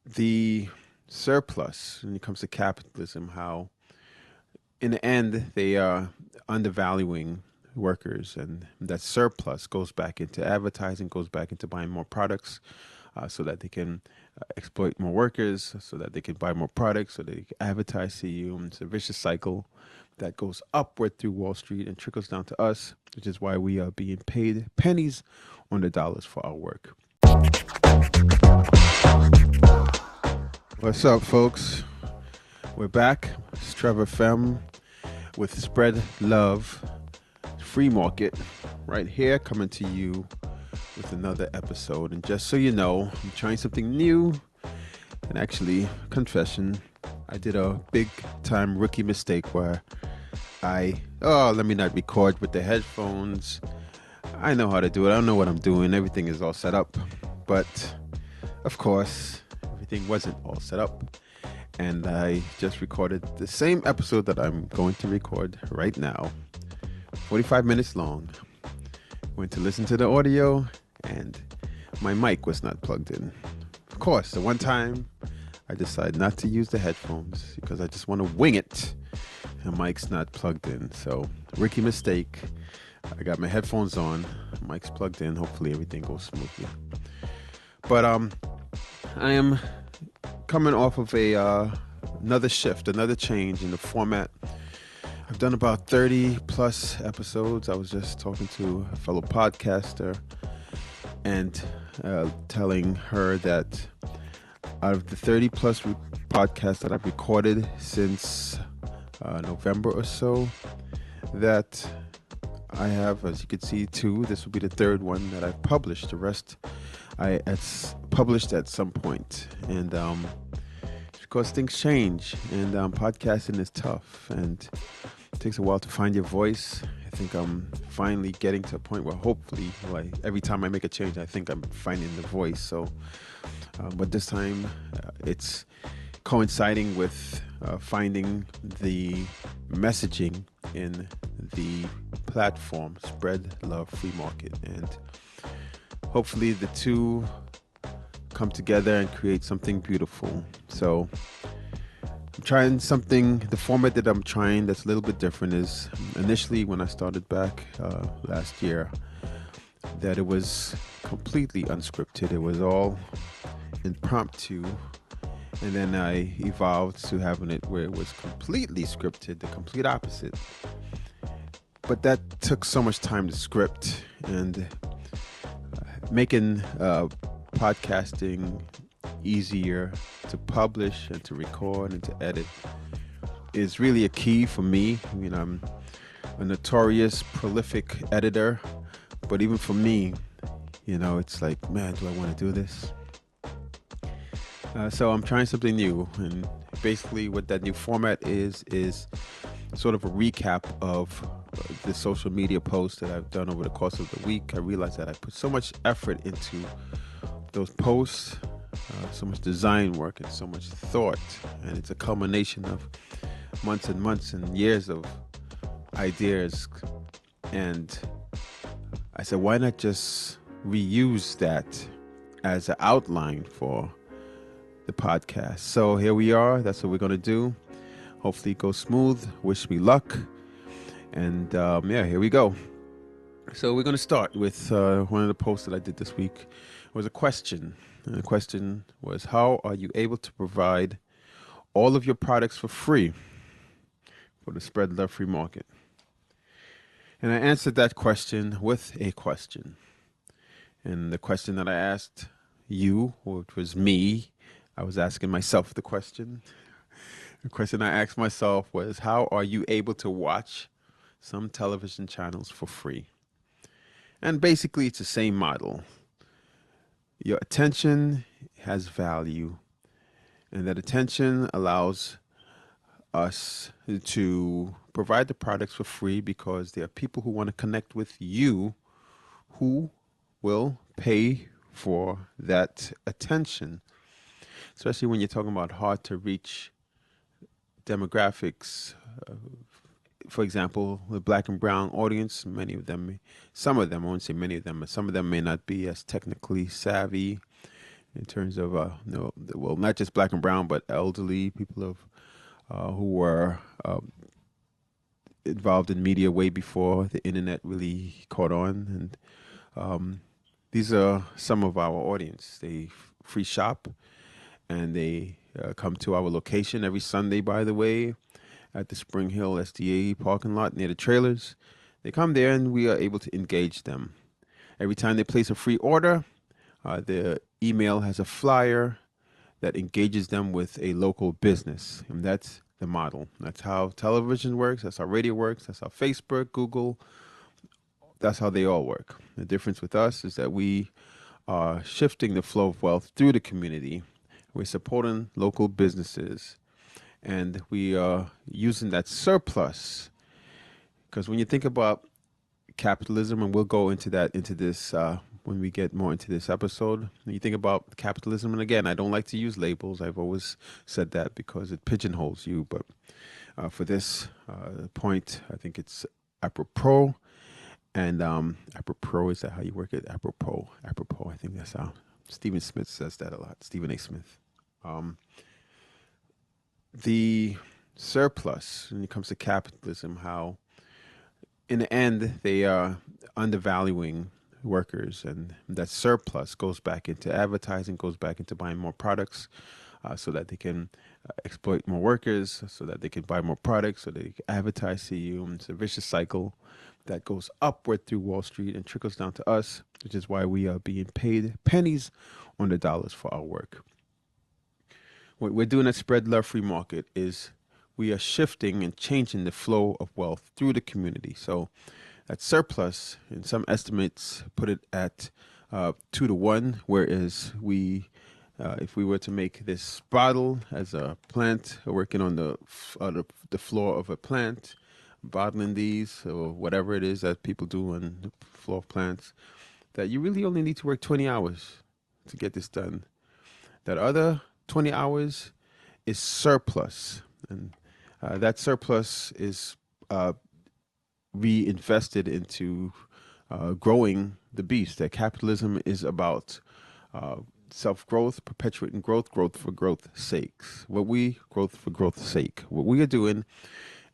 the surplus when it comes to capitalism, how in the end they are undervaluing workers, and that surplus goes back into advertising, goes back into buying more products, so that they can exploit more workers, so that they can buy more products, so they can advertise to you. And it's a vicious cycle that goes upward through Wall Street and trickles down to us, which is why we are being paid pennies on the dollars for our work. What's up, folks? We're back. It's Trevor Fem with Spread Love Free Market right here, coming to you with another episode. And just so you know, I'm trying something new. And actually, confession, I did a big time rookie mistake where let me not record with the headphones. I know how to do it. I don't know what I'm doing. Everything is all set up. But of course, everything wasn't all set up. And I just recorded the same episode that I'm going to record right now, 45 minutes long. Went to listen to the audio, and my mic was not plugged in. Of course, the one time I decided not to use the headphones because I just want to wing it. The mic's not plugged in. So, rookie mistake. I got my headphones on, mic's plugged in. Hopefully everything goes smoothly. But I am coming off of another shift, another change in the format. I've done about 30 plus episodes. I was just talking to a fellow podcaster and telling her that out of the 30 plus podcasts that I've recorded since November or so, that I have, as you can see, two. This will be the third one that I've published. The rest I published at some point. And because things change, and podcasting is tough, and it takes a while to find your voice. I think I'm finally getting to a point where hopefully, every time I make a change, I think I'm finding the voice. So, but this time it's coinciding with finding the messaging in the platform Spread Love Free Market, and hopefully the two come together and create something beautiful. So I'm trying something. The format that I'm trying that's a little bit different is, initially when I started back last year, that it was completely unscripted. It was all impromptu. And then I evolved to having it where it was completely scripted, the complete opposite. But that took so much time to script, and making podcasting easier to publish and to record and to edit is really a key for me. I mean, I'm a notorious prolific editor, but even for me, it's like, man, do I want to do this? So I'm trying something new, and basically what that new format is sort of a recap of the social media posts that I've done over the course of the week. I realized that I put so much effort into those posts, so much design work and so much thought, and it's a culmination of months and months and years of ideas. And I said, why not just reuse that as an outline for the podcast? So here we are. That's what we're going to do. Hopefully it goes smooth. Wish me luck. And here we go. So we're going to start with one of the posts that I did this week. It was a question. And the question was, how are you able to provide all of your products for free for the Spread Love Free Market? And I answered that question with a question. And the question that I asked you, which was me, I was asking myself the question. The question I asked myself was, how are you able to watch some television channels for free? And basically, it's the same model. Your attention has value, and that attention allows us to provide the products for free because there are people who want to connect with you who will pay for that attention, especially when you're talking about hard to reach demographics. For example, the black and brown audience, some of them, I won't say many of them, but some of them may not be as technically savvy in terms of well, not just black and brown, but elderly people of who were involved in media way before the internet really caught on. And these are some of our audience. They free shop and they come to our location every Sunday, by the way, at the Spring Hill SDA parking lot near the trailers. They come there and we are able to engage them. Every time they place a free order, the email has a flyer that engages them with a local business. And that's the model. That's how television works. That's how radio works. That's how Facebook, Google, that's how they all work. The difference with us is that we are shifting the flow of wealth through the community. We're supporting local businesses and we are using that surplus. Because when you think about capitalism, and we'll go into this when we get more into this episode. When you think about capitalism, and again, I don't like to use labels. I've always said that because it pigeonholes you. But for this point, I think it's apropos. And apropos, is that how you work it? Apropos. I think that's how Stephen Smith says that a lot. Stephen A. Smith. The surplus when it comes to capitalism, how in the end they are undervaluing workers, and that surplus goes back into advertising, goes back into buying more products so that they can exploit more workers, so that they can buy more products, so they can advertise to you. And it's a vicious cycle that goes upward through Wall Street and trickles down to us, which is why we are being paid pennies on the dollars for our work. What we're doing at Spread Love Free Market is we are shifting and changing the flow of wealth through the community. So that surplus, in some estimates, put it at 2-to-1, whereas we, if we were to make this bottle as a plant, working on the floor of a plant, bottling these or whatever it is that people do on the floor of plants, that you really only need to work 20 hours to get this done. That other 20 hours is surplus, and that surplus is reinvested into growing the beast. That capitalism is about self-growth, perpetuating growth, growth for growth's sake. Growth for growth's sake. What we are doing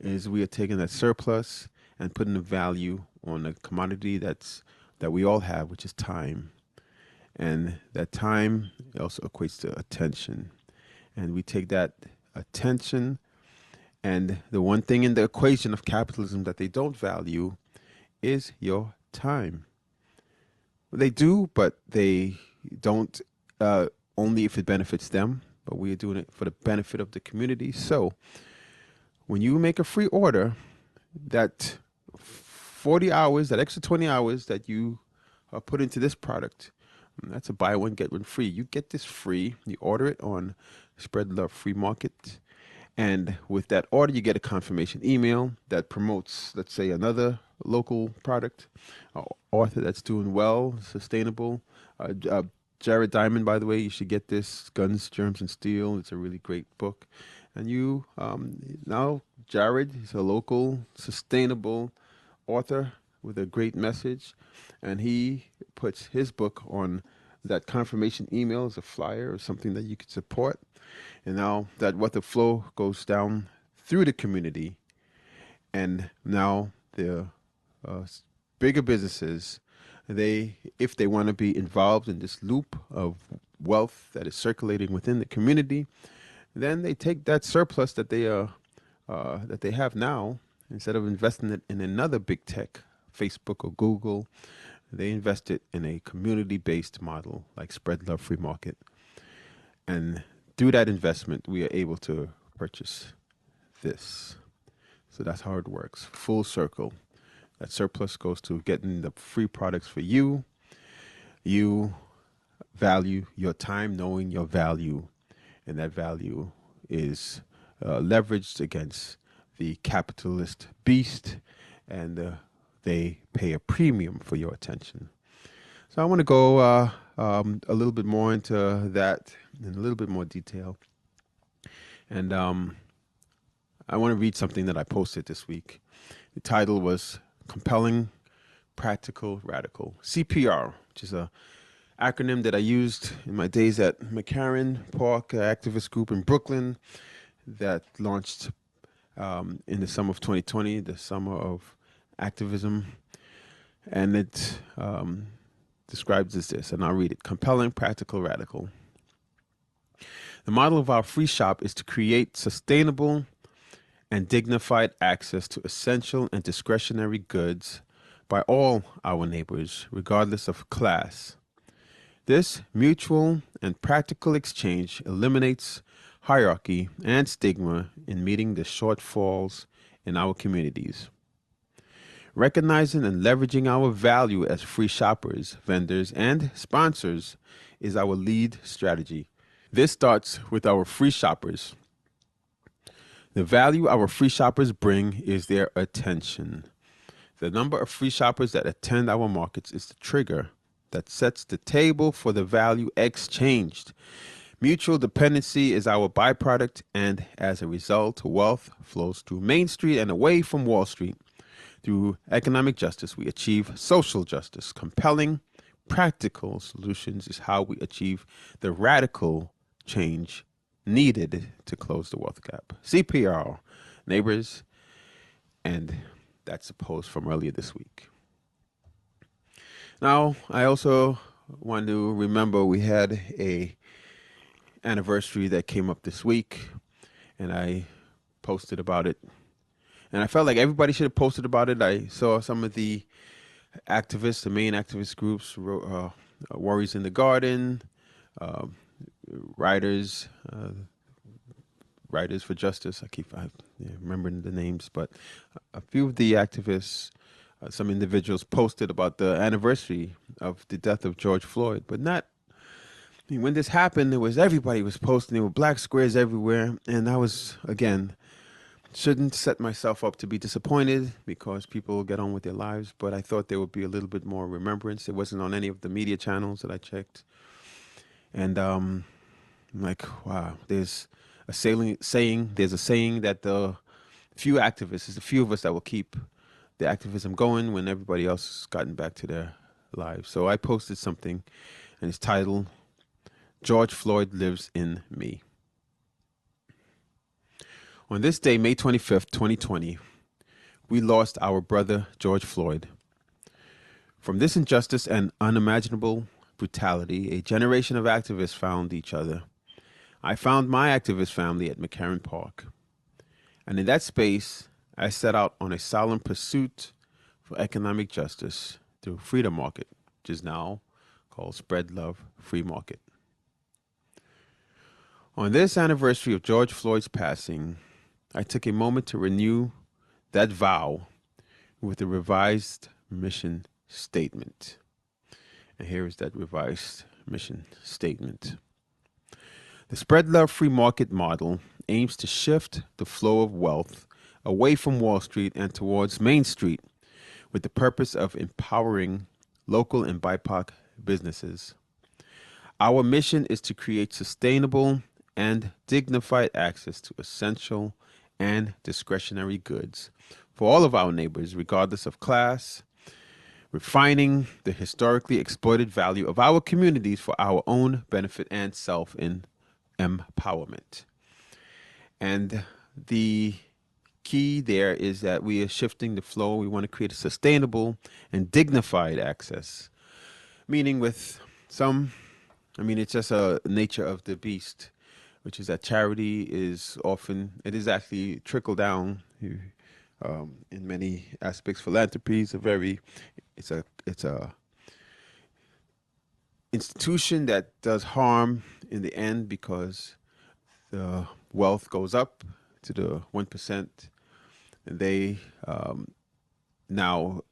is we are taking that surplus and putting a value on a commodity that we all have, which is time. And that time also equates to attention. And we take that attention, and the one thing in the equation of capitalism that they don't value is your time. They do, but they don't only if it benefits them, but we are doing it for the benefit of the community. So when you make a free order, that 40 hours, that extra 20 hours that you put into this product, that's a buy one, get one free. You get this free. You order it on Spread Love Free Market. And with that order, you get a confirmation email that promotes, let's say, another local product, author that's doing well, sustainable. Jared Diamond, by the way, you should get this, Guns, Germs, and Steel. It's a really great book. And you, now Jared, he's a local, sustainable author with a great message. And he puts his book on that confirmation email as a flyer or something that you could support. And now that what the flow goes down through the community, and now the bigger businesses, if they want to be involved in this loop of wealth that is circulating within the community, then they take that surplus that they have now, instead of investing it in another big tech, Facebook or Google, they invest it in a community-based model like Spread Love Free Market. And through that investment, we are able to purchase this. So that's how it works. Full circle. That surplus goes to getting the free products for you. You value your time, knowing your value. And that value is leveraged against the capitalist beast. And they pay a premium for your attention. So I want to go a little bit more into that in a little bit more detail. And I want to read something that I posted this week. The title was Compelling, Practical, Radical. CPR, which is a acronym that I used in my days at McCarran Park activist group in Brooklyn that launched in the summer of 2020, the summer of activism. And it describes as this, and I'll read it: compelling, practical, radical. The model of our free shop is to create sustainable and dignified access to essential and discretionary goods by all our neighbors, regardless of class. This mutual and practical exchange eliminates hierarchy and stigma in meeting the shortfalls in our communities. Recognizing and leveraging our value as free shoppers, vendors, and sponsors is our lead strategy. This starts with our free shoppers. The value our free shoppers bring is their attention. The number of free shoppers that attend our markets is the trigger that sets the table for the value exchanged. Mutual dependency is our byproduct, and as a result, wealth flows through Main Street and away from Wall Street. Through economic justice, we achieve social justice. Compelling, practical solutions is how we achieve the radical change needed to close the wealth gap. CPR, neighbors, and that's a post from earlier this week. Now, I also want to remember we had a anniversary that came up this week, and I posted about it. And I felt like everybody should have posted about it. I saw some of the activists, the main activist groups, Warriors in the Garden, Writers for Justice. I keep remembering the names, but a few of the activists, some individuals posted about the anniversary of the death of George Floyd, but not. I mean, when this happened, everybody was posting. There were black squares everywhere, and I was, again, shouldn't set myself up to be disappointed because people get on with their lives, but I thought there would be a little bit more remembrance. It wasn't on any of the media channels that I checked. And I'm like, wow, there's a saying that the few activists, it's the few of us that will keep the activism going when everybody else has gotten back to their lives. So I posted something, and it's titled, George Floyd Lives in Me. On this day, May 25th, 2020, we lost our brother, George Floyd. From this injustice and unimaginable brutality, a generation of activists found each other. I found my activist family at McCarran Park. And in that space, I set out on a solemn pursuit for economic justice through Freedom Market, which is now called Spread Love Free Market. On this anniversary of George Floyd's passing, I took a moment to renew that vow with a revised mission statement. And here is that revised mission statement. The Spread Love Free Market model aims to shift the flow of wealth away from Wall Street and towards Main Street with the purpose of empowering local and BIPOC businesses. Our mission is to create sustainable and dignified access to essential and discretionary goods for all of our neighbors, regardless of class, refining the historically exploited value of our communities for our own benefit and self-empowerment. And the key there is that we are shifting the flow. We want to create a sustainable and dignified access, meaning with some, it's just a nature of the beast, which is that charity is often, it is actually trickle down in many aspects. Philanthropy is it's a institution that does harm in the end because the wealth goes up to the 1%, and they now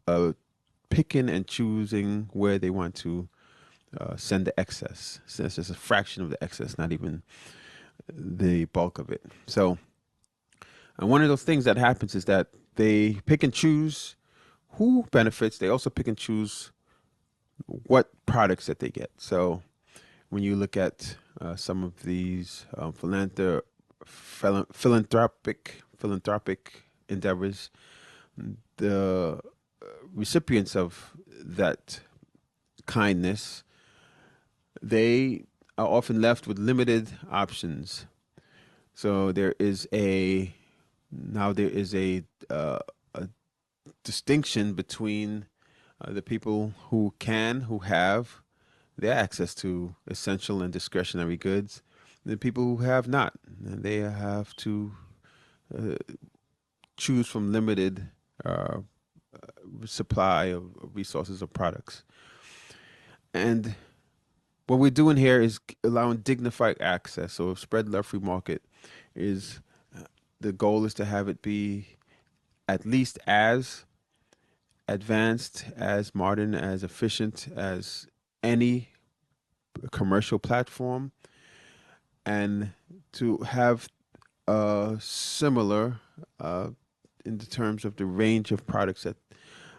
picking and choosing where they want to send the excess. So it's just a fraction of the excess, not even the bulk of it. So, and one of those things that happens is that they pick and choose who benefits. They also pick and choose what products that they get. So when you look at some of these philanthropic endeavors, the recipients of that kindness they are often left with limited options. So there is a distinction between the people who have their access to essential and discretionary goods, and the people who have not. And they have to uh, choose from limited uh, supply of resources or products. And what we're doing here is allowing dignified access. So, spread love free market is the goal is to have it be at least as advanced, as modern, as efficient as any commercial platform, and to have similar in the terms of the range of products that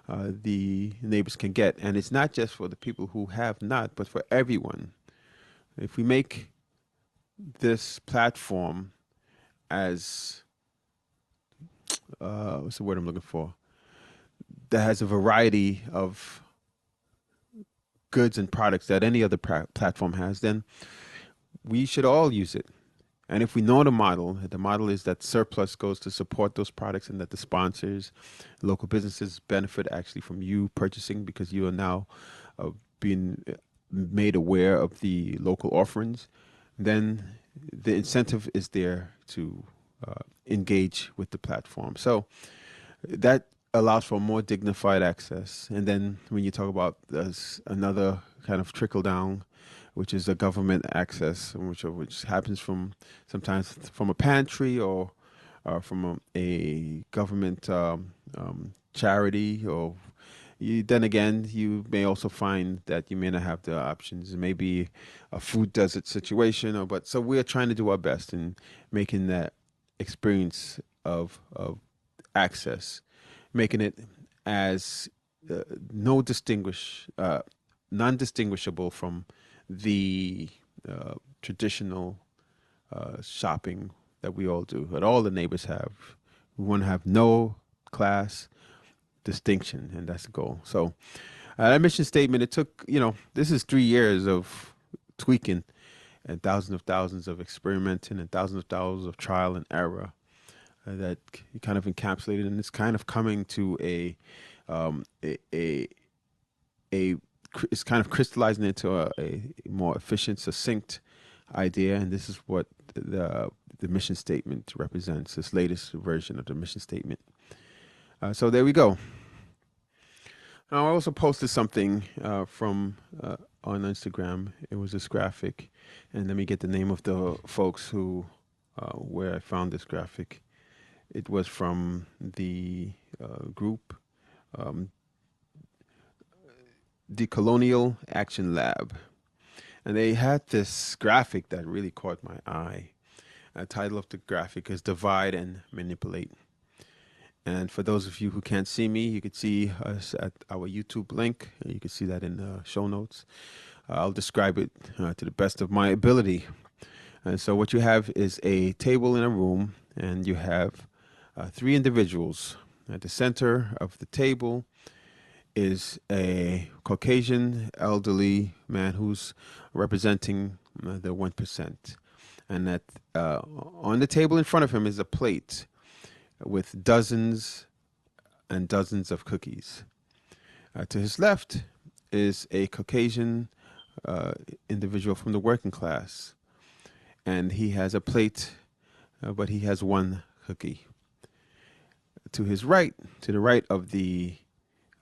the neighbors can get. And it's not just for the people who have not, but for everyone. If we make this platform as what's the word I'm looking for? That has a variety of goods and products that any other platform has, then we should all use it. And if we know the model is that surplus goes to support those products and that the sponsors, local businesses benefit actually from you purchasing because you are now being made aware of the local offerings, then the incentive is there to engage with the platform. So that allows for more dignified access. And then when you talk about there's another kind of trickle down, which is a government access, which happens from sometimes from a pantry or from a government charity, or then again you may also find that you may not have the options. It may be a food desert situation, or but so we're trying to do our best in making that experience of access, making it as uh, no distinguish non-distinguishable from the traditional shopping that we all do, that all the neighbors have. We want to have no class distinction, and that's the goal. So that mission statement, it took, this is 3 years of tweaking and thousands of experimenting and thousands of dollars of trial and error that kind of encapsulated, and it's kind of coming to um, a, a, a it's kind of crystallizing into a more efficient, succinct idea, and this is what the mission statement represents. This latest version of the mission statement. So there we go. Now, I also posted something from on Instagram. It was this graphic, and let me get the name of the folks who where I found this graphic. It was from the group, um, the Colonial Action Lab, and they had this graphic that really caught my eye. The title of the graphic is "Divide and Manipulate." And for those of you who can't see me, you can see us at our YouTube link. You can see that in the show notes. I'll describe it to the best of my ability. And so what you have is a table in a room, and you have three individuals. At the center of the table is a Caucasian elderly man who's representing the 1%. And that on the table in front of him is a plate with dozens and dozens of cookies. To his left is a Caucasian individual from the working class, and he has a plate, but he has one cookie. To his right, to the right of the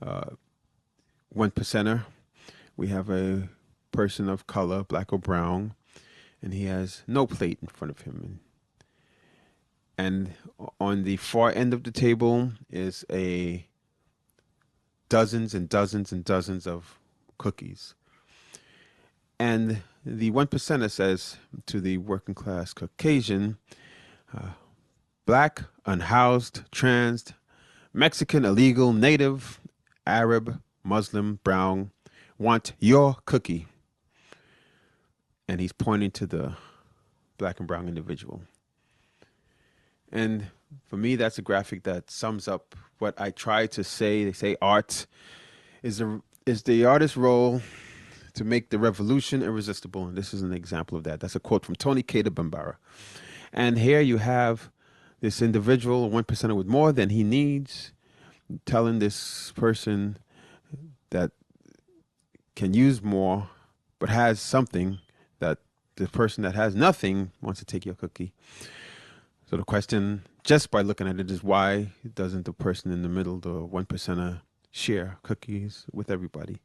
1%er, we have a person of color, black or brown, and he has no plate in front of him. And on the far end of the table is a dozens and dozens and dozens of cookies. And the 1%er says to the working class Caucasian, black, unhoused, trans, Mexican, illegal, native, Arab, Muslim, brown, want your cookie. And he's pointing to the black and brown individual. And for me, that's a graphic that sums up what I try to say. They say art is the artist's role to make the revolution irresistible. And this is an example of that. That's a quote from Tony Cater Bambara. And here you have this individual, 1%er with more than he needs, telling this person that can use more, but has something that the person that has nothing wants to take your cookie. So the question, just by looking at it, is why doesn't the person in the middle, the 1%er, share cookies with everybody?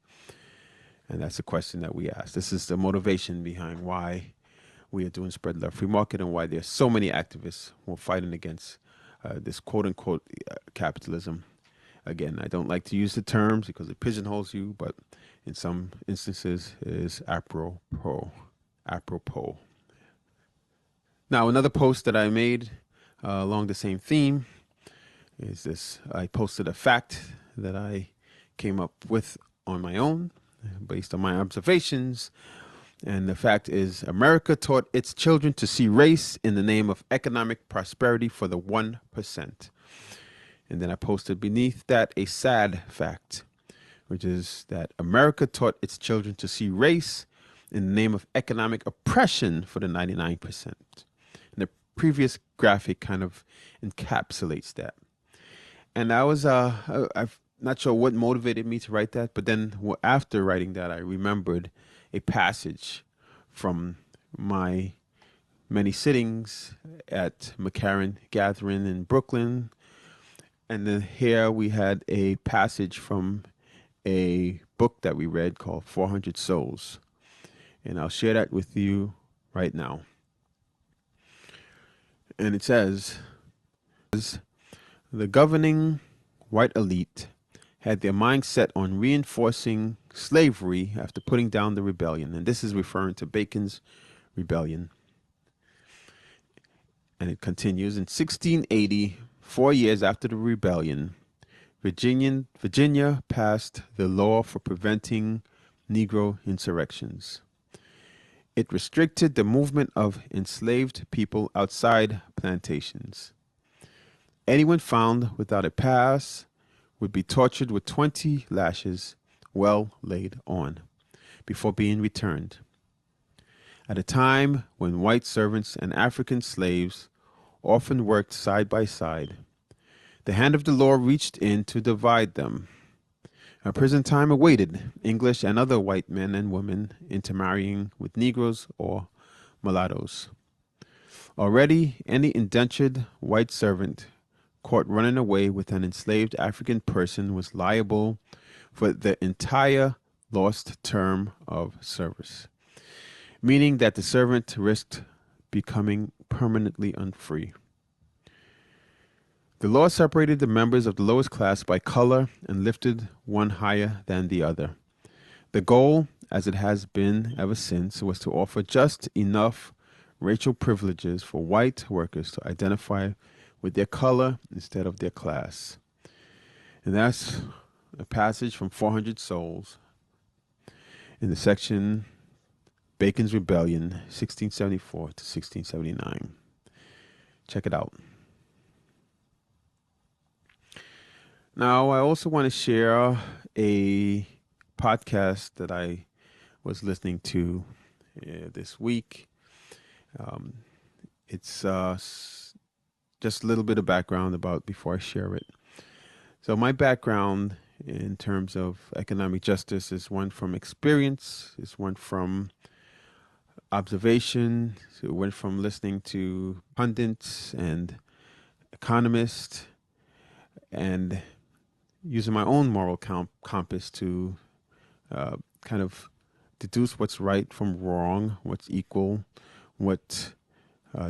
And that's the question that we ask. This is the motivation behind why we are doing Spread Love Free Market and why there's so many activists who are fighting against this quote-unquote capitalism. Again, I don't like to use the terms because it pigeonholes you, but in some instances it is apropos. Now, another post that I made along the same theme is this. I posted a fact that I came up with on my own based on my observations. And the fact is, America taught its children to see race in the name of economic prosperity for the 1%. And then I posted beneath that a sad fact, which is that America taught its children to see race in the name of economic oppression for the 99%. And the previous graphic kind of encapsulates that. And I was, I'm not sure what motivated me to write that, but then after writing that, I remembered a passage from my many sittings at McCarran Gathering in Brooklyn. And then here we had a passage from a book that we read called 400 Souls. And I'll share that with you right now. And it says, the governing white elite had their mind set on reinforcing slavery after putting down the rebellion. And this is referring to Bacon's rebellion. And it continues, in 1680, 4 years after the rebellion, Virginia passed the law for preventing Negro insurrections. It restricted the movement of enslaved people outside plantations. Anyone found without a pass would be tortured with 20 lashes well laid on before being returned. At a time when white servants and African slaves often worked side by side, the hand of the law reached in to divide them. A prison time awaited English and other white men and women intermarrying with Negroes or mulattoes. Already, any indentured white servant caught running away with an enslaved African person was liable for the entire lost term of service, meaning that the servant risked becoming permanently unfree. The law separated the members of the lowest class by color and lifted one higher than the other. The goal, as it has been ever since, was to offer just enough racial privileges for white workers to identify with their color instead of their class. And that's a passage from 400 Souls in the section Bacon's Rebellion, 1674 to 1679. Check it out. Now, I also want to share a podcast that I was listening to this week. It's just a little bit of background about before I share it. So my background in terms of economic justice is one from experience, is one from observation, so it went from listening to pundits and economists and using my own moral compass to kind of deduce what's right from wrong, what's equal, what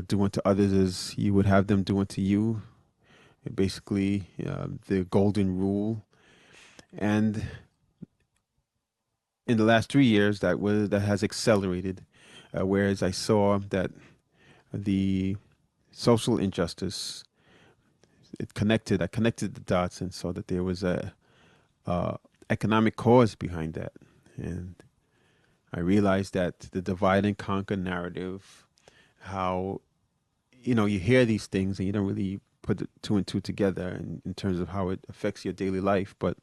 do unto others as you would have them do unto you. Basically, the golden rule. And in the last 3 years, that has accelerated. Whereas I saw that the social injustice, I connected the dots and saw that there was a economic cause behind that. And I realized that the divide and conquer narrative, how, you hear these things and you don't really put the two and two together in terms of how it affects your daily life. But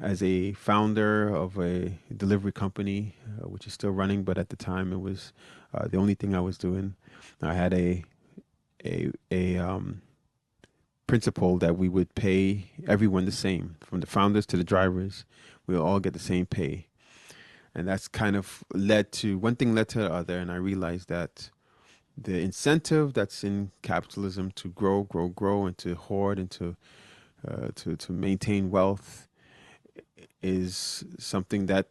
as a founder of a delivery company, which is still running, but at the time it was the only thing I was doing, I had a principle that we would pay everyone the same, from the founders to the drivers. We'll all get the same pay. And that's kind of led to one thing led to the other. And I realized that the incentive that's in capitalism to grow, grow, grow, and to hoard and to maintain wealth is something that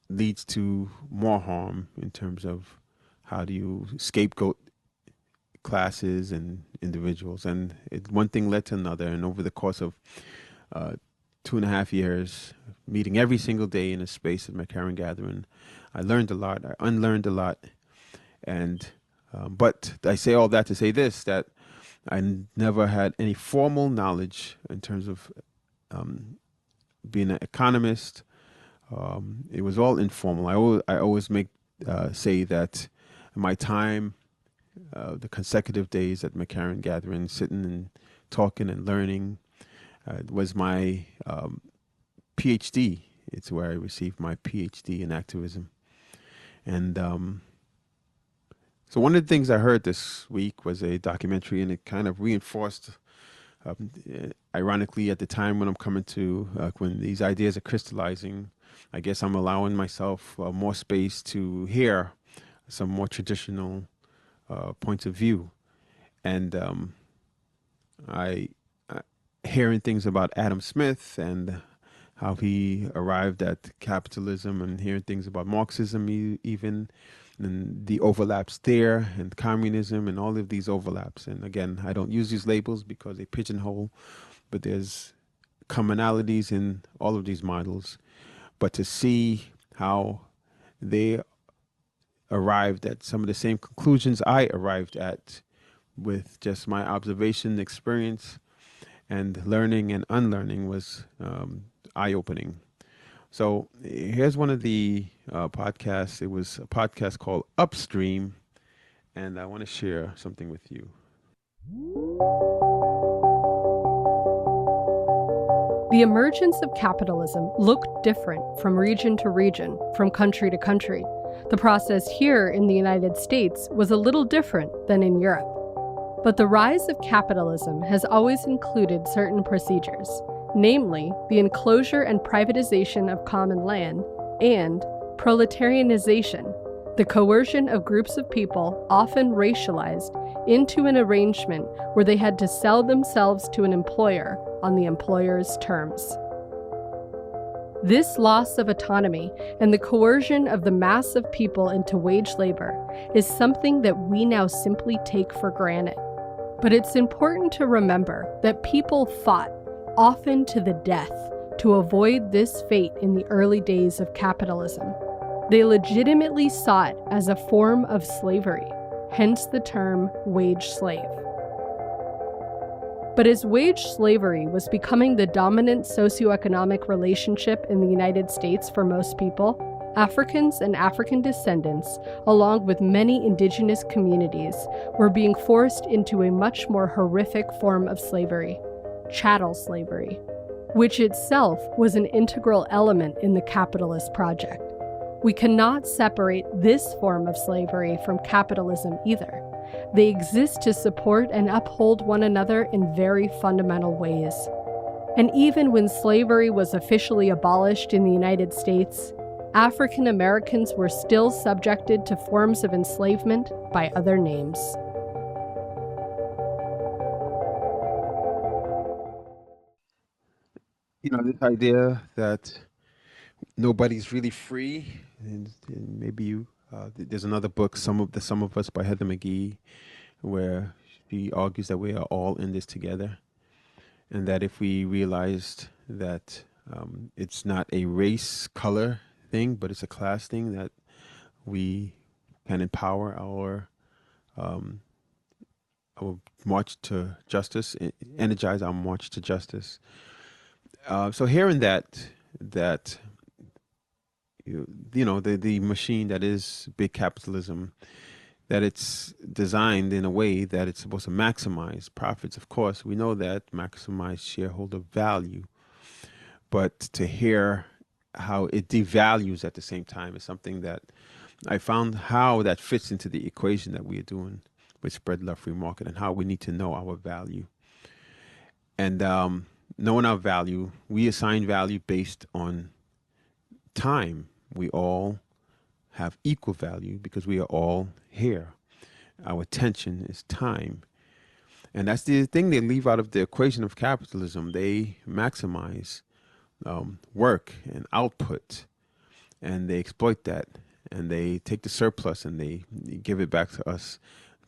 leads to more harm in terms of how do you scapegoat classes and individuals. And one thing led to another. And over the course of 2.5 years, meeting every single day in a space at McCarran Gathering, I learned a lot. I unlearned a lot. And but I say all that to say this, that I never had any formal knowledge in terms of being an economist. It was all informal. I always say that my time, the consecutive days at McCarran Gathering, sitting and talking and learning, was my PhD. It's where I received my PhD in activism. And so one of the things I heard this week was a documentary, and it kind of reinforced, ironically, at the time when I'm coming to, when these ideas are crystallizing, I guess I'm allowing myself more space to hear some more traditional points of view. And I hearing things about Adam Smith and how he arrived at capitalism, and hearing things about Marxism even, and the overlaps there, and communism, and all of these overlaps. And again, I don't use these labels because they pigeonhole, but there's commonalities in all of these models. But to see how they arrived at some of the same conclusions I arrived at with just my observation, experience, and learning and unlearning was eye-opening. So here's one of the podcasts. It was a podcast called Upstream, and I want to share something with you. The emergence of capitalism looked different from region to region, from country to country. The process here in the United States was a little different than in Europe. But the rise of capitalism has always included certain procedures, namely the enclosure and privatization of common land and proletarianization, the coercion of groups of people, often racialized, into an arrangement where they had to sell themselves to an employer on the employer's terms. This loss of autonomy and the coercion of the mass of people into wage labor is something that we now simply take for granted. But it's important to remember that people fought, often to the death, to avoid this fate in the early days of capitalism. They legitimately saw it as a form of slavery, hence the term wage slave. But as wage slavery was becoming the dominant socioeconomic relationship in the United States for most people, Africans and African descendants, along with many indigenous communities, were being forced into a much more horrific form of slavery, chattel slavery, which itself was an integral element in the capitalist project. We cannot separate this form of slavery from capitalism either. They exist to support and uphold one another in very fundamental ways. And even when slavery was officially abolished in the United States, African Americans were still subjected to forms of enslavement by other names. You know, this idea that nobody's really free, and maybe you. There's another book, Some of Us by Heather McGhee, where she argues that we are all in this together, and that if we realized that it's not a race, color thing, but it's a class thing, that we can empower our march to justice, energize our march to justice. So hearing that you know the machine that is big capitalism that it's designed in a way that it's supposed to maximize profits. Of course, we know that, maximize shareholder value, but to hear how it devalues at the same time is something that I found how that fits into the equation that we are doing with spread love free market, and how we need to know our value. And knowing our value, we assign value based on time. We all have equal value because we are all here. Our attention is time. And that's the thing they leave out of the equation of capitalism. They maximize work and output, and they exploit that. And they take the surplus and they give it back to us,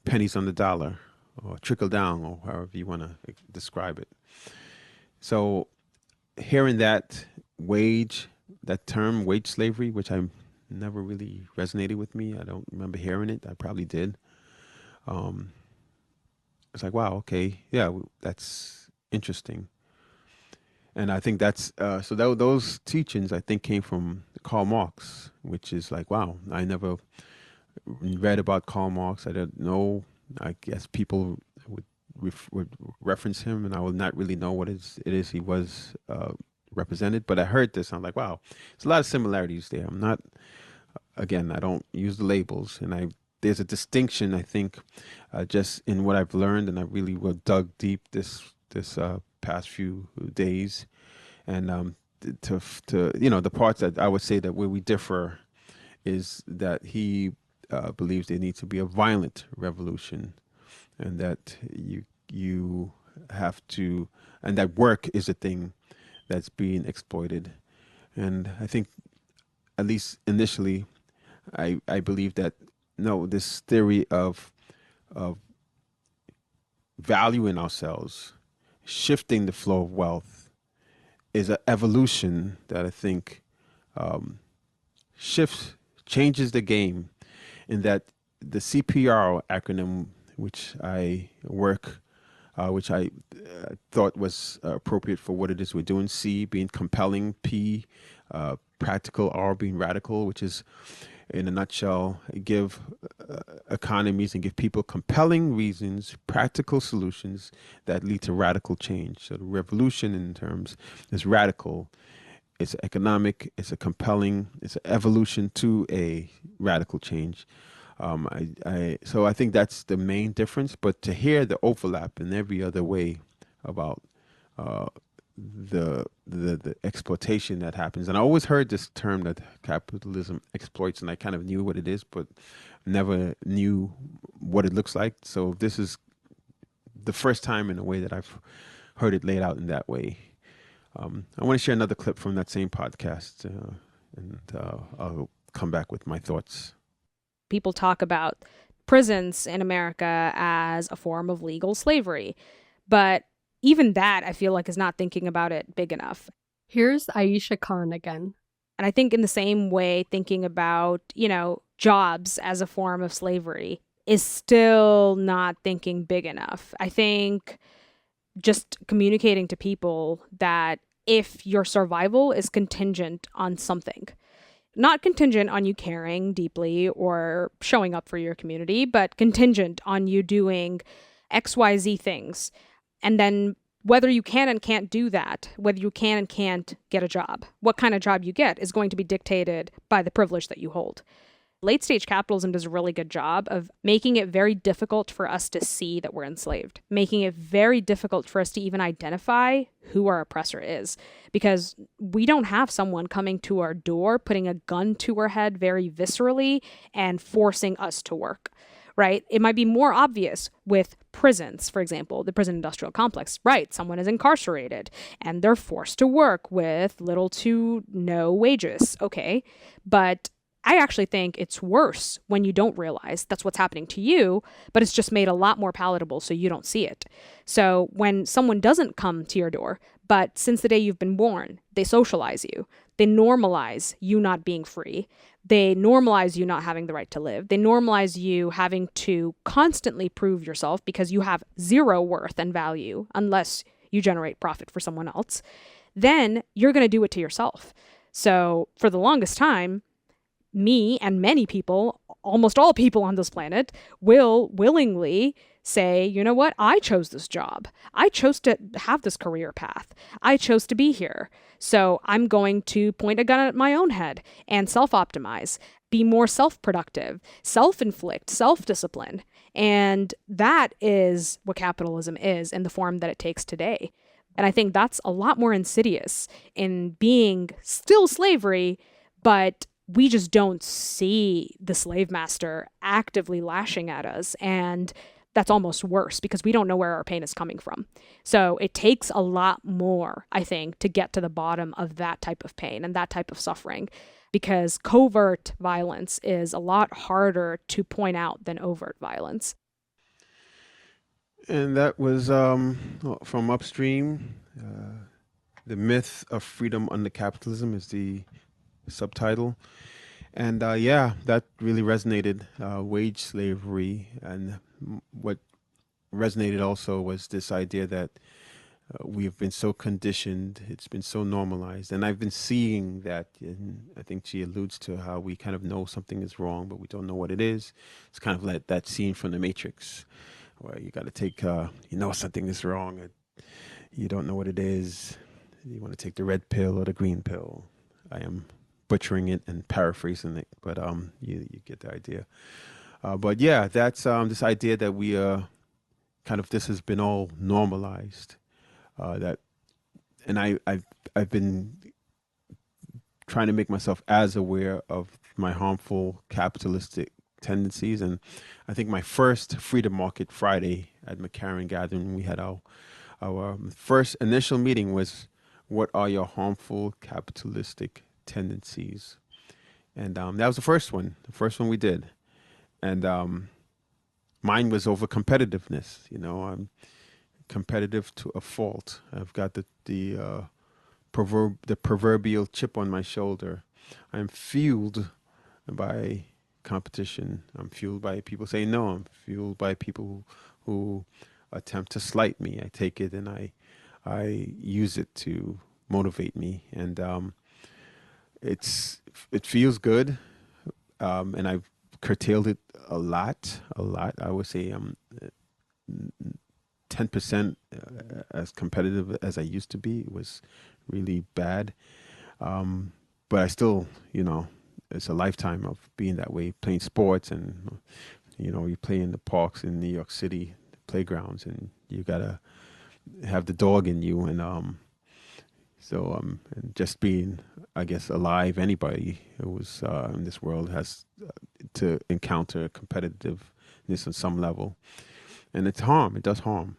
pennies on the dollar, or trickle down, or however you want to describe it. So hearing that term, wage slavery, which I never really resonated with me. I don't remember hearing it. I probably did. It's like, wow, okay, yeah, that's interesting. And I think that's those teachings, I think, came from Karl Marx, which is like, wow, I never read about Karl Marx. I don't know. I guess people would reference him, and I will not really know what it is he was represented. But I heard this, and I'm like, wow, there's a lot of similarities there. I'm not, again, I don't use the labels, and there's a distinction, I think, just in what I've learned, and I really dug deep this past few days, and to the parts that I would say that where we differ is that he believes there needs to be a violent revolution, and that you have to, and that work is a thing that's being exploited. And I think, at least initially, I believe that no, this theory of valuing ourselves, shifting the flow of wealth, is an evolution that I think changes the game, in that the CPR acronym, which I thought was appropriate for what it is we're doing. C being compelling, P practical, R being radical, which is, in a nutshell, give economies and give people compelling reasons, practical solutions that lead to radical change. So the revolution in terms is radical. It's economic, it's a compelling, it's an evolution to a radical change. So I think that's the main difference. But to hear the overlap in every other way about the exploitation that happens, and I always heard this term that capitalism exploits, and I kind of knew what it is, but never knew what it looks like. So this is the first time in a way that I've heard it laid out in that way. I want to share another clip from that same podcast, and I'll come back with my thoughts. People talk about prisons in America as a form of legal slavery, but even that, I feel like, is not thinking about it big enough. Here's Aisha Khan again. And I think in the same way, thinking about, jobs as a form of slavery is still not thinking big enough. I think just communicating to people that if your survival is contingent on something, not contingent on you caring deeply or showing up for your community, but contingent on you doing XYZ things. And then whether you can and can't do that, whether you can and can't get a job, what kind of job you get is going to be dictated by the privilege that you hold. Late stage capitalism does a really good job of making it very difficult for us to see that we're enslaved, making it very difficult for us to even identify who our oppressor is, because we don't have someone coming to our door, putting a gun to our head very viscerally and forcing us to work, right? It might be more obvious with prisons, for example, the prison industrial complex, right? Someone is incarcerated and they're forced to work with little to no wages. Okay, but I actually think it's worse when you don't realize that's what's happening to you, but it's just made a lot more palatable so you don't see it. So when someone doesn't come to your door, but since the day you've been born, they socialize you, they normalize you not being free, they normalize you not having the right to live, they normalize you having to constantly prove yourself because you have zero worth and value unless you generate profit for someone else, then you're going to do it to yourself. So for the longest time, me and many people almost all people on this planet will willingly say, you know what, I chose this job. I chose to have this career path. I chose to be here. So I'm going to point a gun at my own head and self-optimize, be more self-productive, self-inflict, self-discipline. And that is what capitalism is in the form that it takes today. And I think that's a lot more insidious in being still slavery, but we just don't see the slave master actively lashing at us. And that's almost worse because we don't know where our pain is coming from. So it takes a lot more, I think, to get to the bottom of that type of pain and that type of suffering, because covert violence is a lot harder to point out than overt violence. And that was from Upstream. The Myth of Freedom Under Capitalism is the subtitle. And yeah, that really resonated, wage slavery. And what resonated also was this idea that we have been so conditioned, it's been so normalized. And I've been seeing that, and I think she alludes to how we kind of know something is wrong, but we don't know what it is. It's kind of like that scene from The Matrix, where you got to take, you know, something is wrong, and you don't know what it is. You want to take the red pill or the green pill. I am butchering it and paraphrasing it, but you get the idea. But yeah, that's this idea that we kind of, this has been all normalized. That, and I've been trying to make myself as aware of my harmful capitalistic tendencies. And I think my first Freedom Market Friday at McCarran Gathering, we had our first initial meeting was, what are your harmful capitalistic tendencies? And that was the first one we did. And mine was over competitiveness. You know, I'm competitive to a fault. I've got the proverbial chip on my shoulder. I'm fueled by competition. I'm fueled by people saying no. I'm fueled by people who attempt to slight me. I take it and I use it to motivate me, and it feels good, and I've curtailed it a lot. I would say 10% as competitive as I used to be. It was really bad, but I still, you know, it's a lifetime of being that way, playing sports, and you know, you play in the parks in New York City, the playgrounds, and you gotta have the dog in you, and and just being, I guess, alive. Anybody who was in this world has to encounter competitiveness on some level, and it's harm. It does harm.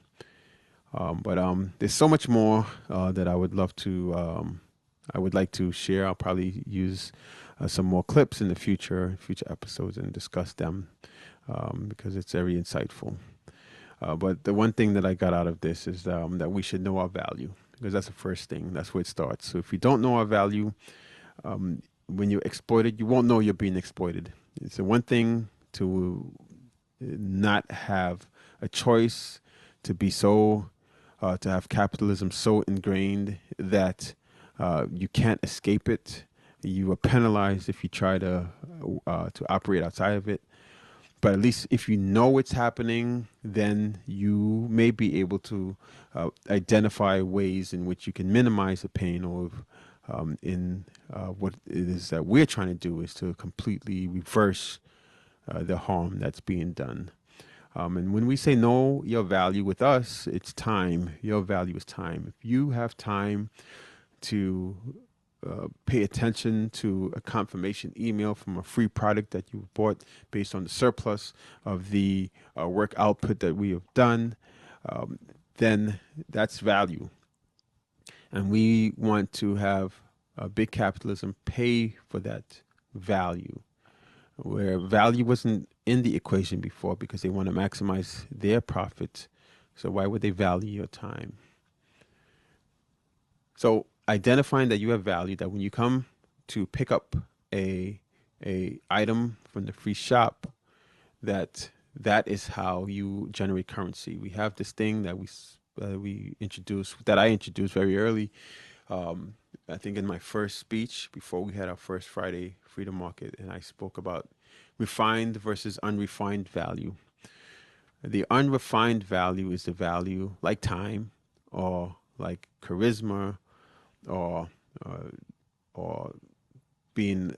But there's so much more that I would love to. I would like to share. I'll probably use some more clips in the future episodes and discuss them because it's very insightful. But the one thing that I got out of this is that we should know our value, because that's the first thing. That's where it starts. So if you don't know our value, when you're exploited, you won't know you're being exploited. It's the one thing to not have a choice, to be so, to have capitalism so ingrained that you can't escape it. You are penalized if you try to operate outside of it. But at least if you know it's happening, then you may be able to identify ways in which you can minimize the pain, or in what it is that we're trying to do is to completely reverse the harm that's being done. And when we say know your value with us, it's time. Your value is time. If you have time to pay attention to a confirmation email from a free product that you bought based on the surplus of the work output that we have done, then that's value. And we want to have big capitalism pay for that value, where value wasn't in the equation before because they want to maximize their profit. So why would they value your time? So identifying that you have value, that when you come to pick up a item from the free shop, that is how you generate currency. We have this thing that we introduced, that I introduced very early. I think in my first speech before we had our first Friday Freedom Market, and I spoke about refined versus unrefined value. The unrefined value is the value like time or like charisma or or being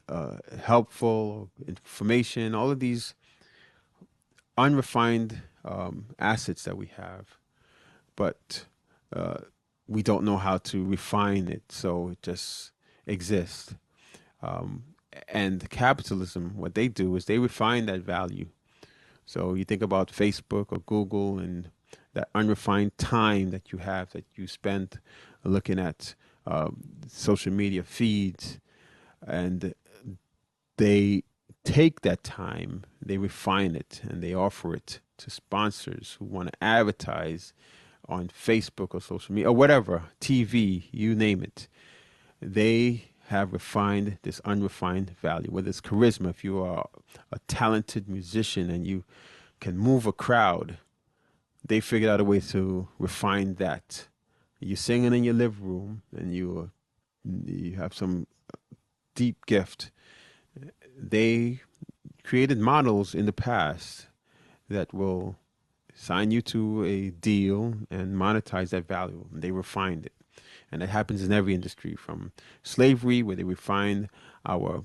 helpful, information, all of these unrefined assets that we have, but we don't know how to refine it, so it just exists. And capitalism, what they do is they refine that value. So you think about Facebook or Google and that unrefined time that you have, that you spend looking at social media feeds, and they take that time, they refine it, and they offer it to sponsors who want to advertise on Facebook or social media or whatever, TV, you name it. They have refined this unrefined value, whether it's charisma, if you are a talented musician and you can move a crowd, they figured out a way to refine that. You're singing in your living room and you have some deep gift. They created models in the past that will sign you to a deal and monetize that value. They refined it. And that happens in every industry, from slavery, where they refine our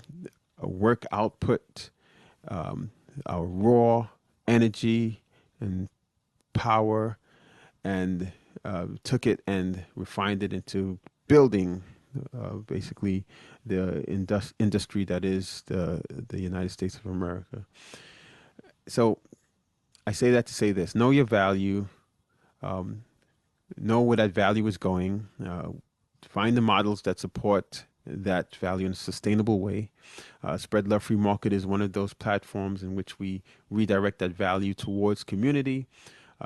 work output, our raw energy and power, and took it and refined it into building basically the industry that is the United States of America. So I say that to say this: know your value, know where that value is going, find the models that support that value in a sustainable way. Spread Love Free Market is one of those platforms in which we redirect that value towards community,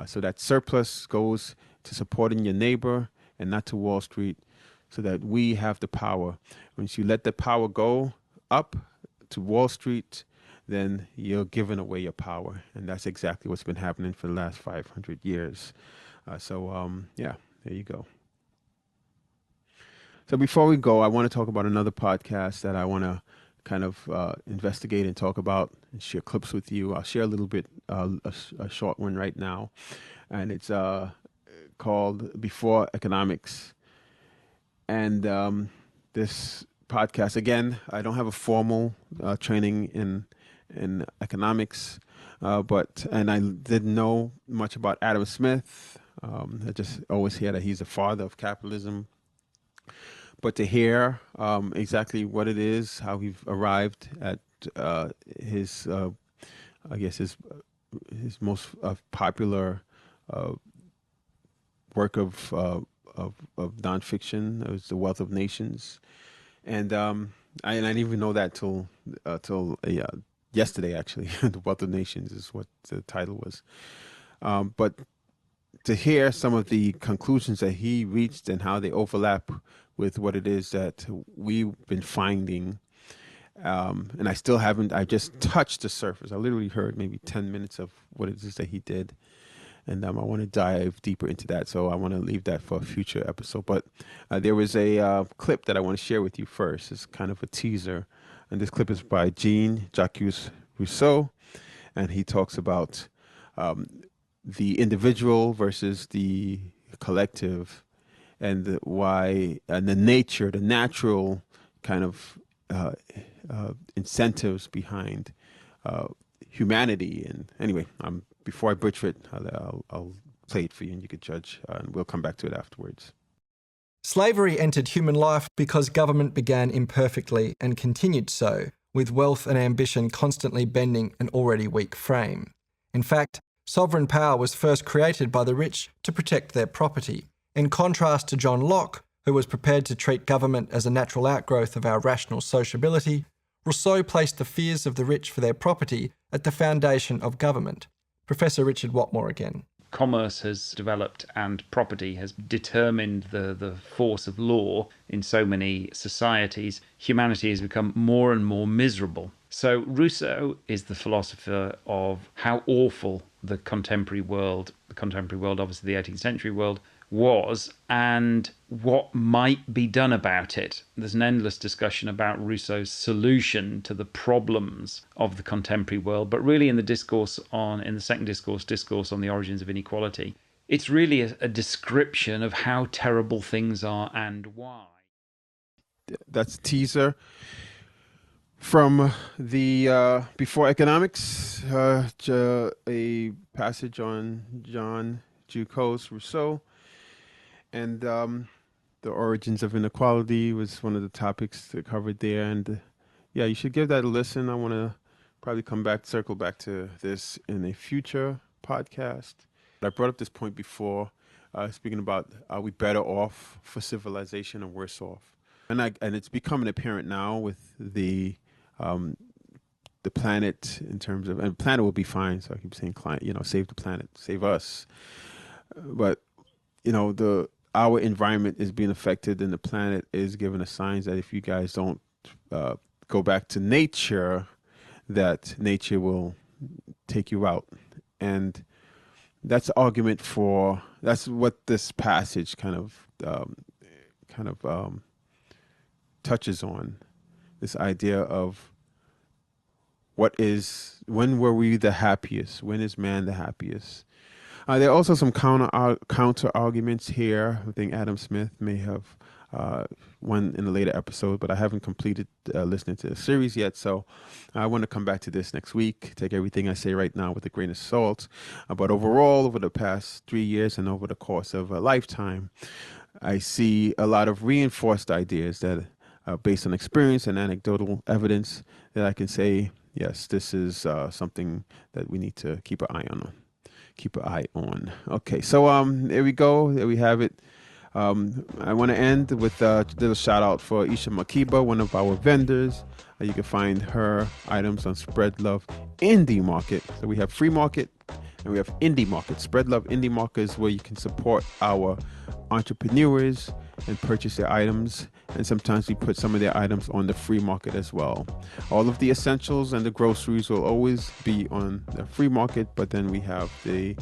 so that surplus goes to supporting your neighbor and not to Wall Street, so that we have the power. Once you let the power go up to Wall Street, then you're giving away your power. And that's exactly what's been happening for the last 500 years. Yeah, there you go. So before we go, I want to talk about another podcast that I want to kind of investigate and talk about and share clips with you. I'll share a little bit, a short one right now. And it's called Before Economics. And this podcast, again, I don't have a formal training in economics, and I didn't know much about Adam Smith. I just always hear that he's the father of capitalism. But to hear exactly what it is, how he arrived at his, I guess his most popular work of nonfiction, it was The Wealth of Nations, and I didn't even know that till yesterday, actually. The Wealth of Nations is what the title was. But to hear some of the conclusions that he reached and how they overlap with what it is that we've been finding, and I still haven't, I just touched the surface. I literally heard maybe 10 minutes of what it is that he did. And I want to dive deeper into that. So I want to leave that for a future episode. But there was a clip that I want to share with you first. It's kind of a teaser. And this clip is by Jean-Jacques Rousseau. And he talks about the individual versus the collective, and why, and the nature, the natural kind of incentives behind humanity. And anyway, before I butcher it, I'll play it for you and you can judge, and we'll come back to it afterwards. Slavery entered human life because government began imperfectly and continued so, with wealth and ambition constantly bending an already weak frame. In fact, sovereign power was first created by the rich to protect their property. In contrast to John Locke, who was prepared to treat government as a natural outgrowth of our rational sociability, Rousseau placed the fears of the rich for their property at the foundation of government. Professor Richard Watmore again. Commerce has developed and property has determined the force of law in so many societies. Humanity has become more and more miserable. So Rousseau is the philosopher of how awful the contemporary world the contemporary world, obviously the 18th century world, was and what might be done about it. There's an endless discussion about Rousseau's solution to the problems of the contemporary world, but really in the second discourse on the origins of inequality, it's really a description of how terrible things are and why. That's a teaser from the Before Economics, a passage on Jean Jacques Rousseau. And the origins of inequality was one of the topics that covered there. And yeah, you should give that a listen. I want to probably circle back to this in a future podcast. I brought up this point before, speaking about are we better off for civilization or worse off? And it's becoming apparent now with the planet in terms of, and the planet will be fine. So I keep saying, save the planet, save us. But our environment is being affected, and the planet is giving us signs that if you guys don't go back to nature, that nature will take you out. And that's the argument that's what this passage kind of touches on, this idea of when were we the happiest? When is man the happiest? There are also some counter arguments here. I think Adam Smith may have one in a later episode, but I haven't completed listening to the series yet. So I want to come back to this next week, take everything I say right now with a grain of salt. But overall, over the past 3 years and over the course of a lifetime, I see a lot of reinforced ideas that are based on experience and anecdotal evidence that I can say, yes, this is something that we need to keep an eye on. Okay, so there we go. There we have it. I want to end with a little shout out for Isha Makiba, one of our vendors. You can find her items on Spread Love Indie Market. So we have Free Market and we have Indie Market. Spread Love Indie Market is where you can support our entrepreneurs and purchase their items. And sometimes we put some of their items on the free market as well. All of the essentials and the groceries will always be on the free market, but then we have the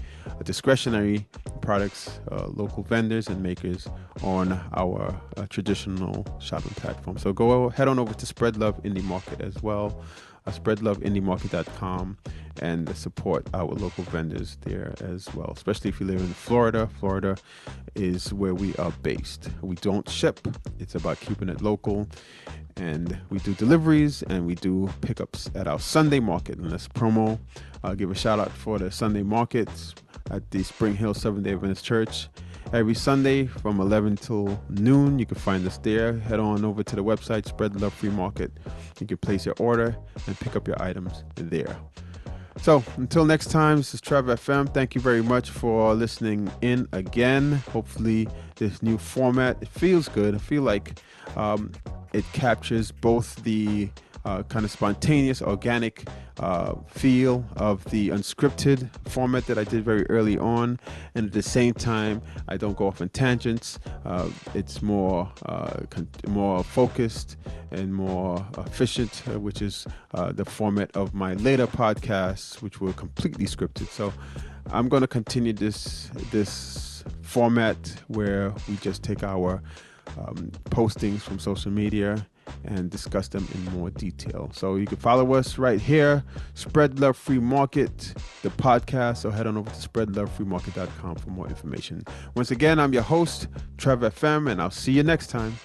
discretionary products, local vendors and makers on our traditional shopping platform. So head on over to Spread Love Indie Market as well. SpreadLoveIndieMarket.com and support our local vendors there as well, especially if you live in Florida. Florida is where we are based. We don't ship. It's about keeping it local, and we do deliveries and we do pickups at our Sunday market. And this promo, I'll give a shout out for the Sunday markets at the Spring Hill Seventh-day Adventist Church. Every Sunday from 11 till noon, you can find us there. Head on over to the website, Spread Love Free Market. You can place your order and pick up your items there. So until next time, this is Trevor FM. Thank you very much for listening in again. Hopefully this new format, it feels good. I feel like it captures both the kind of spontaneous, organic feel of the unscripted format that I did very early on, and at the same time I don't go off on tangents. It's more focused and more efficient, which is the format of my later podcasts, which were completely scripted. So I'm going to continue this format where we just take our postings from social media and discuss them in more detail. So you can follow us right here, Spread Love Free Market, the podcast. So head on over to spreadlovefreemarket.com for more information. Once again, I'm your host, Trevor FM, and I'll see you next time.